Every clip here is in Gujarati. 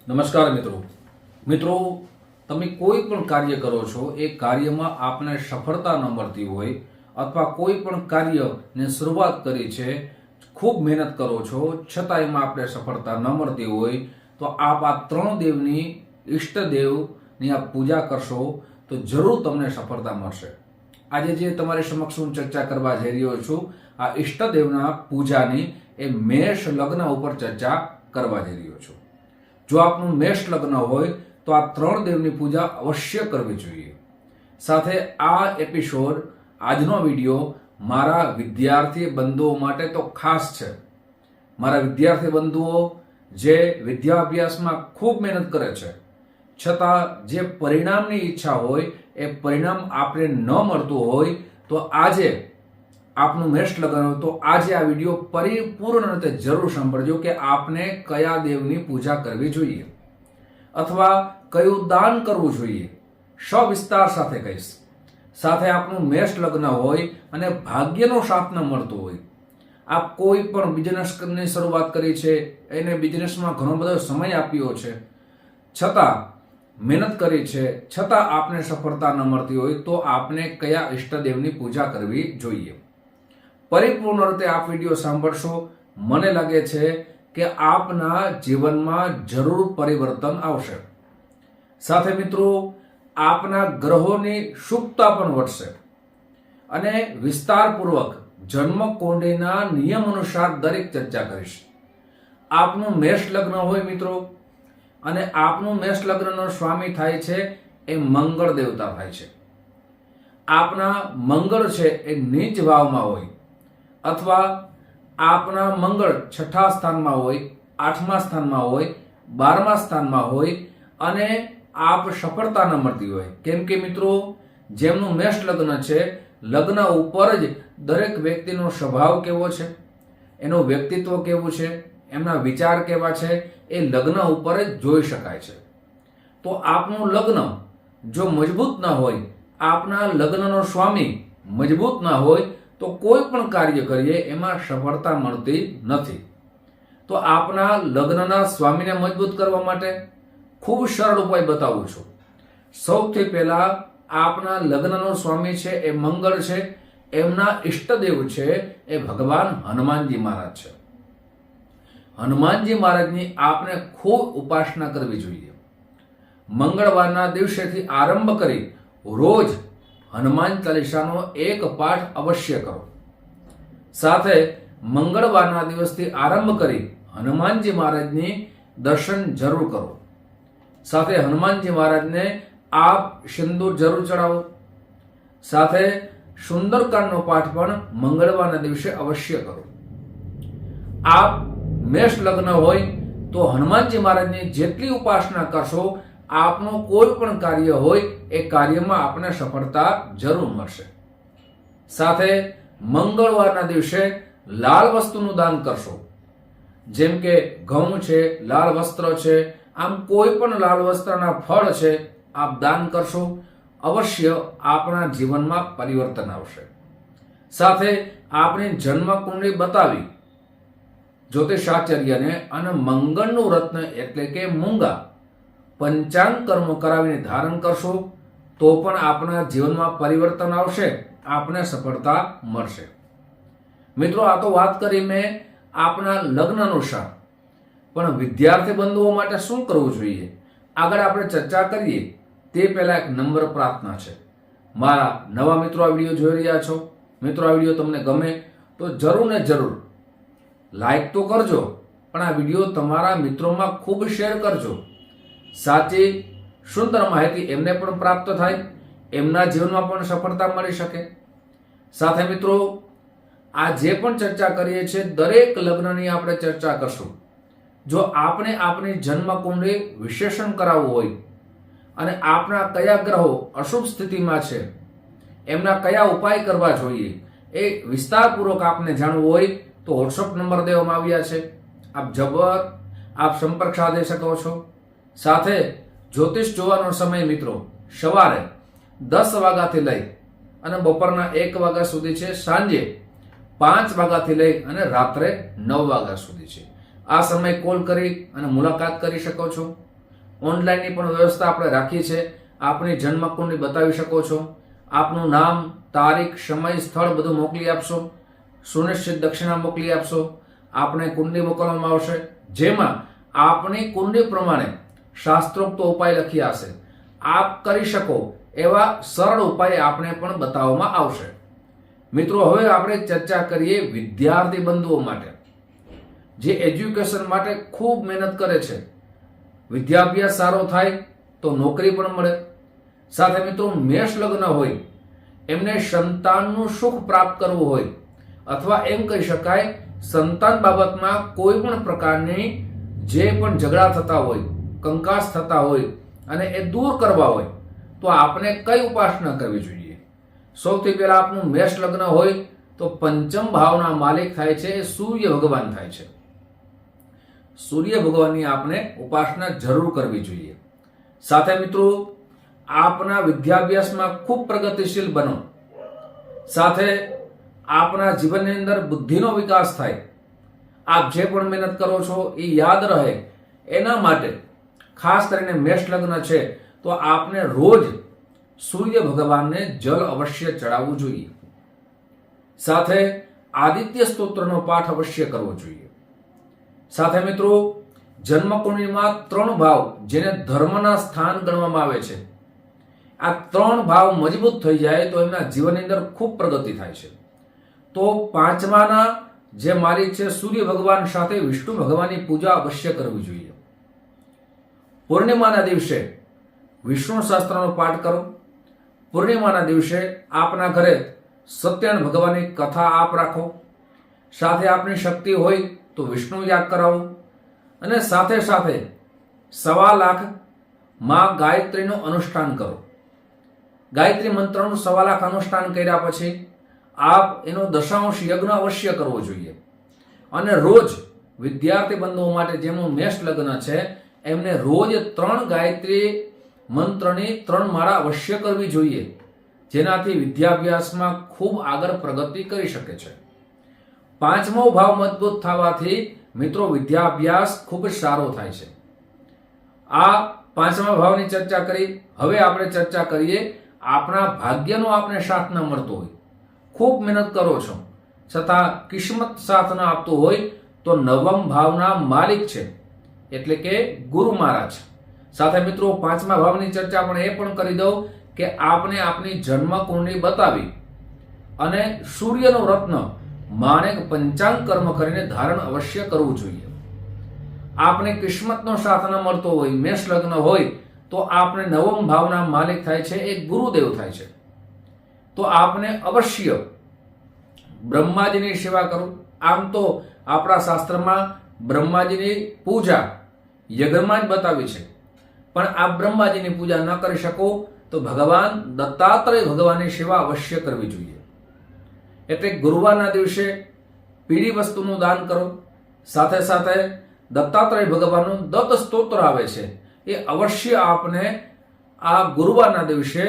નમસ્કાર મિત્રો તમે કોઈ પણ કાર્ય કરો છો એ કાર્યમાં આપને સફળતા ન મળતી હોય અથવા કોઈ પણ કાર્યને શરૂઆત કરી છે, ખૂબ મહેનત કરો છો છતાં એમાં આપણે સફળતા ન મળતી હોય તો આપ આ ત્રણ દેવની ઈષ્ટદેવની આપ પૂજા કરશો તો જરૂર તમને સફળતા મળશે। આજે જે તમારી સમક્ષ હું ચર્ચા કરવા જઈ રહ્યો છું આ ઈષ્ટદેવના પૂજાની એ મેષ લગ્ન ઉપર ચર્ચા કરવા જઈ રહ્યો છું। જો આપનું મેષ લગ્ન હોય તો આ ત્રણ દેવની પૂજા અવશ્ય કરવી જોઈએ। સાથે આ એપિસોડ આજનો વિડીયો મારા વિદ્યાર્થી બંધુઓ માટે તો ખાસ છે। મારા વિદ્યાર્થી બંધુઓ જે વિદ્યાભ્યાસમાં ખૂબ મહેનત કરે છે છતાં જે પરિણામની ઈચ્છા હોય એ પરિણામ આપણે ન મળતું હોય તો આજે આપનું મેષ લગ્ન હોય તો આજે આ વિડીયો પરિપૂર્ણ રીતે જરૂર સાંભળજો કે આપને કયા દેવની પૂજા કરવી જોઈએ અથવા કયું દાન કરવું જોઈએ, સવિસ્તાર સાથે કહીશ। સાથે આપનું મેષ લગ્ન હોય અને ભાગ્યનો સાથ ન મળતો હોય, આપ કોઈ પણ બિઝનેસની શરૂઆત કરી છે, એને બિઝનેસમાં ઘણો બધો સમય આપ્યો છે, છતાં મહેનત કરી છે, છતાં આપને સફળતા ન મળતી હોય તો આપને કયા ઈષ્ટદેવની પૂજા કરવી જોઈએ। પરિપૂર્ણ રીતે આપ વિડીયો સાંભળશો, મને લાગે છે કે આપના જીવનમાં જરૂર પરિવર્તન આવશે। સાથે મિત્રો આપના ગ્રહોની શુભતા પણ વધશે અને વિસ્તારપૂર્વક જન્મ કુંડળીના નિયમ અનુસાર દરેક ચર્ચા કરીશ। આપનું મેષ લગ્ન હોય મિત્રો અને આપનું મેષ લગ્નનો સ્વામી થાય છે એ મંગળ દેવતા થાય છે। આપના મંગળ છે એ નીચ ભાવમાં હોય અથવા આપના મંગળ 6થા સ્થાનમાં હોય, 8મા સ્થાનમાં હોય, 12મા સ્થાનમાં હોય અને આપ સફળતા ન મળતી હોય, કેમ કે મિત્રો જેમનું મેષ લગ્ન છે લગ્ન ઉપર જ દરેક વ્યક્તિનો સ્વભાવ કેવો છે, એનું વ્યક્તિત્વ કેવું છે, એમના વિચાર કેવા છે એ લગ્ન ઉપર જ જોઈ શકાય છે। તો આપનું લગ્ન જો મજબૂત ના હોય, આપના લગ્નનો સ્વામી મજબૂત ના હોય તો કોઈ પણ કાર્ય કરીએ એમાં સફળતા મળતી નથી। તો આપના લગ્નના સ્વામીને મજબૂત કરવા માટે ખૂબ સરળ ઉપાય બતાવું છું। સૌથી પહેલા આપના લગ્નનો સ્વામી છે એ મંગળ છે, એમના ઈષ્ટદેવ છે એ ભગવાન હનુમાનજી મહારાજ છે। હનુમાનજી મહારાજની આપને ખૂબ ઉપાસના કરવી જોઈએ। મંગળવારના દિવસેથી આરંભ કરી રોજ હનુમાન ચાલીસાનો એક પાઠ અવશ્ય કરો। સાથે મંગળવારના દિવસથી આરંભ કરી હનુમાનજી મહારાજની દર્શન જરૂર કરો। સાથે હનુમાનજી મહારાજને આપ સિંદૂર જરૂર ચડાવો। સાથે સુંદરકાંડનો પાઠ પણ મંગળવારના દિવસે અવશ્ય કરો। આપ મેષ લગ્ન હોય તો હનુમાનજી મહારાજની જેટલી ઉપાસના કરશો આપનું કોઈ પણ કાર્ય હોય એ કાર્યમાં આપને સફળતા જરૂર મળશે। સાથે મંગળવારના દિવસે લાલ વસ્તુનું દાન કરશો, જેમ કે ઘઉં છે, લાલ વસ્ત્ર છે, આમ કોઈ પણ લાલ વસ્ત્રના ફળ છે આપ દાન કરશો, અવશ્ય આપણા જીવનમાં પરિવર્તન આવશે। સાથે આપણી જન્મ કુંડળી બતાવી જ્યોતિષાચાર્યને અને મંગળનું રત્ન એટલે કે મૂંગા પંચાંગ કર્મ કરાવીને ધારણ કરશો તો પણ આપણા જીવનમાં પરિવર્તન આવશે, આપને સફળતા મળશે। મિત્રો આ તો વાત કરી મેં આપના લગ્ન અનુસાર, પણ વિદ્યાર્થી બંધુઓ માટે શું કરવું જોઈએ આગળ આપણે ચર્ચા કરીએ તે પહેલા એક નમ્ર પ્રાર્થના છે। મારા નવા મિત્રો આ વિડીયો જોઈ રહ્યા છો, મિત્રો આ વિડીયો તમને ગમે તો જરૂર ને જરૂર લાઈક તો કરજો, પણ આ વિડીયો તમારા મિત્રોમાં ખૂબ શેર કરજો। સાચી સુંદર માહિતી એમને પણ પ્રાપ્ત થાય, એમના જીવનમાં પણ સફળતા મળી શકે। સાથે મિત્રો આ જે પણ ચર્ચા કરીએ છીએ દરેક લગ્નની આપણે ચર્ચા કરશું। જો આપણે આપણી જન્મ કુંડળી વિશ્લેષણ કરાવવું હોય અને આપણા કયા ગ્રહો અશુભ સ્થિતિમાં છે, એમના કયા ઉપાય કરવા જોઈએ એ વિસ્તારપૂર્વક આપને જાણવું હોય તો વોટ્સઅપ નંબર દેવામાં આવ્યા છે, આપ સંપર્ક સાધી શકો છો। સાથે જ્યોતિષ જોવાનો સમય મિત્રો સવારે 10 વાગ્યાથી લઈ અને બપોરના 1 વાગ્યા સુધી છે, સાંજે 5 વાગ્યાથી લઈ અને રાત્રે 9 વાગ્યા સુધી છે। આ સમય કોલ કરી અને મુલાકાત કરી શકો છો। ઓનલાઈનની પણ વ્યવસ્થા આપણે રાખી છે. આપની જન્મ કુંડળી બતાવી શકો છો. આપનું નામ, તારીખ, સમય, સ્થળ બધું મોકલી આપશો. સુનિશ્ચિત દક્ષિણા મોકલી આપશો. આપને કુંડળી મોકલવામાં આવશે, જેમાં આપની કુંડળી પ્રમાણે શાસ્ત્રોક્ત ઉપાય લખ્યા હશે. આપ કરી શકો એવા સરળ ઉપાય આપણે પણ બતાવવામાં આવશે. મિત્રો, હવે આપણે ચર્ચા કરીએ વિદ્યાર્થી બંધુઓ માટે, જે એજ્યુકેશન માટે ખૂબ મહેનત કરે છે. વિદ્યાભ્યાસ સારો થાય તો નોકરી પણ મળે. સાથે મિત્રો, મેષ લગ્ન હોય, એમને સંતાનનું સુખ પ્રાપ્ત કરવું હોય, અથવા એમ કહી શકાય સંતાન બાબતમાં કોઈ પણ પ્રકારની જે પણ ઝઘડા થતા હોય, કંકાસ થતા હોય અને એ દૂર કરવા હોય, તો આપણે કઈ ઉપાસના કરવી જોઈએ? સૌથી પહેલા આપનું મેષ લગ્ન હોય તો પંચમ ભાવના માલિક થાય છે એ સૂર્ય ભગવાન થાય છે. સૂર્ય ભગવાનની આપણે ઉપાસના જરૂર કરવી જોઈએ. સાથે મિત્રો, આપના વિદ્યાભ્યાસમાં ખૂબ પ્રગતિશીલ બનો. સાથે આપના જીવનની અંદર બુદ્ધિનો વિકાસ થાય. આપ જે પણ મહેનત કરો છો એ યાદ રહે, એના માટે ખાસ કરીને મેષ લગ્ન છે તો આપને રોજ સૂર્ય ભગવાનને જલ અવશ્ય ચડાવવું જોઈએ. સાથે આદિત્ય સ્તોત્રનો પાઠ અવશ્ય કરવો જોઈએ. સાથે મિત્રો, જન્મ કુંડળીમાં 3 ભાવ, જેને ધર્મના સ્થાન ગણવામાં આવે છે, આ 3 ભાવ મજબૂત થઈ જાય તો એમના જીવનની અંદર ખૂબ પ્રગતિ થાય છે. તો 5માના જે માલિક છે સૂર્ય ભગવાન સાથે વિષ્ણુ ભગવાનની પૂજા અવશ્ય કરવી જોઈએ. પૂર્ણિમાના દિવસે વિષ્ણુ શાસ્ત્રનો પાઠ કરો. પૂર્ણિમાના દિવસે આપના ઘરે સત્યનારાયણ ભગવાનની કથા આપ રાખો. સાથે આપની શક્તિ હોય તો વિષ્ણુ યાગ કરાવો. અને સાથે સાથે 1.25 લાખ માં ગાયત્રીનું અનુષ્ઠાન કરો. ગાયત્રી મંત્રનું 1.25 લાખ અનુષ્ઠાન કર્યા પછી આપ એનો દશાંશ યજ્ઞ અવશ્ય કરવો જોઈએ. અને રોજ વિદ્યાર્થી બંધુઓ માટે જેમનું મેષ લગ્ન છે એમને રોજ 3 ગાયત્રી મંત્રની 3 માળા અવશ્ય કરવી જોઈએ, જેનાથી વિદ્યાભ્યાસમાં ખૂબ આગળ પ્રગતિ કરી શકે છે. 5મો ભાવ મજબૂત થવાથી મિત્રો વિદ્યાભ્યાસ ખૂબ જ સારો થાય છે. આ 5મા ભાવની ચર્ચા કરી. હવે આપણે ચર્ચા કરીએ આપણા ભાગ્યનો આપણે સાથ ન મળતો હોય, ખૂબ મહેનત કરો છો છતાં કિસ્મત સાથ ન આપતું હોય, તો 9મ ભાવના માલિક છે એટલે કે ગુરુ મહારાજ. સાથે મિત્રો, 5મા ભાવની ચર્ચા પણ એ પણ કરી દઉં કે આપને આપની જન્મ કુંડળી બતાવી અને સૂર્યનું રત્ન માણેક પંચાંગ કર્મ કરીને ધારણ અવશ્ય કરવું જોઈએ. આપને કિસ્મતનો સાથ ન મળતો હોય, મેષ લગ્ન હોય, તો આપને 9મ ભાવના માલિક થાય છે એ ગુરુદેવ થાય છે. તો આપને અવશ્ય બ્રહ્માજીની સેવા કરો. આમ તો આપણા શાસ્ત્રમાં બ્રહ્માજીની પૂજા યજ્ઞમાં જ બતાવી છે, પણ આપ બ્રહ્માજીની પૂજા ન કરી શકો તો ભગવાન દત્તાત્રેય ભગવાનની સેવા અવશ્ય કરવી જોઈએ. એટલે ગુરુવારના દિવસે પીળી વસ્તુનું દાન કરો. સાથે સાથે દત્તાત્રેય ભગવાનનું દત્ત સ્તોત્ર આવે છે એ અવશ્ય આપને આ ગુરુવારના દિવસે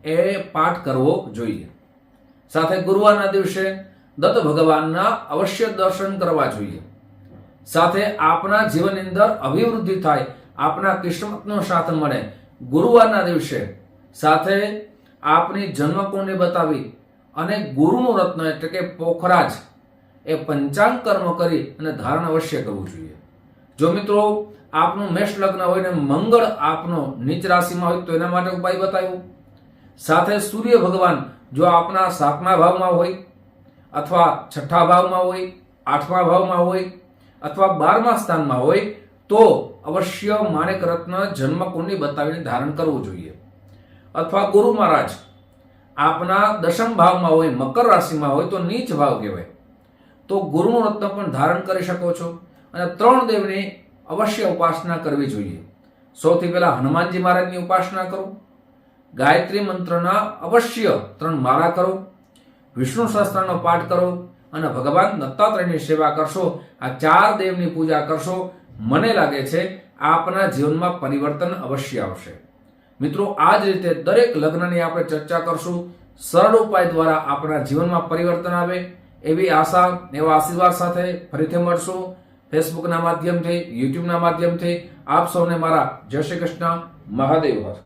એ પાઠ કરવો જોઈએ. સાથે ગુરુવારના દિવસે દત્ત ભગવાનના અવશ્ય દર્શન કરવા જોઈએ. સાથે આપના જીવનની અંદર અભિવૃદ્ધિ થાય, આપના કિસ્મતનો સાથ મળે. ગુરુવારના દિવસે સાથે આપની જન્મકુંડળી બતાવી અને ગુરુનું રત્ન એટલે કે પોખરાજ એ પંચાંગ કર્મ કરી અને ધારણ અવશ્ય કરવું જોઈએ. જો મિત્રો આપનું મેષ લગ્ન હોય ને મંગળ આપનો નીચ રાશિમાં હોય તો એના માટે ઉપાય બતાવ્યો. સાથે સૂર્ય ભગવાન જો આપના 7મા ભાવમાં હોય અથવા 6ઠા ભાવમાં હોય, 8મા ભાવમાં હોય અથવા 12મા સ્થાનમાં હોય તો અવશ્ય માણેક રત્ન જન્મકુંડળી બતાવીને ધારણ કરવું જોઈએ. અથવા ગુરુ મહારાજ આપના 10મ ભાવમાં હોય, મકર રાશિમાં હોય તો નીચ ભાવ કહેવાય, તો ગુરુનું રત્ન પણ ધારણ કરી શકો છો. અને 3 દેવની અવશ્ય ઉપાસના કરવી જોઈએ. સૌથી પહેલા હનુમાનજી મહારાજની ઉપાસના કરો. ગાયત્રી મંત્રના અવશ્ય 3 માળા કરો. વિષ્ણુ સહસ્ત્રનો પાઠ કરો અને ભગવાન દત્તાત્રેયની સેવા કરશો. આ 4 દેવની પૂજા કરશો. મને લાગે છે આપના જીવનમાં પરિવર્તન અવશ્ય આવશે. મિત્રો, આ જ રીતે દરેક લગ્નની આપણે ચર્ચા કરશું. સરળ ઉપાય દ્વારા આપણા જીવનમાં પરિવર્તન આવે એવી આશા, એવા આશીર્વાદ સાથે ફરીથી મળશું. ફેસબુકના માધ્યમથી, યુટ્યુબના માધ્યમથી આપ સૌને મારા જય શ્રી કૃષ્ણ, મહાદેવ હર.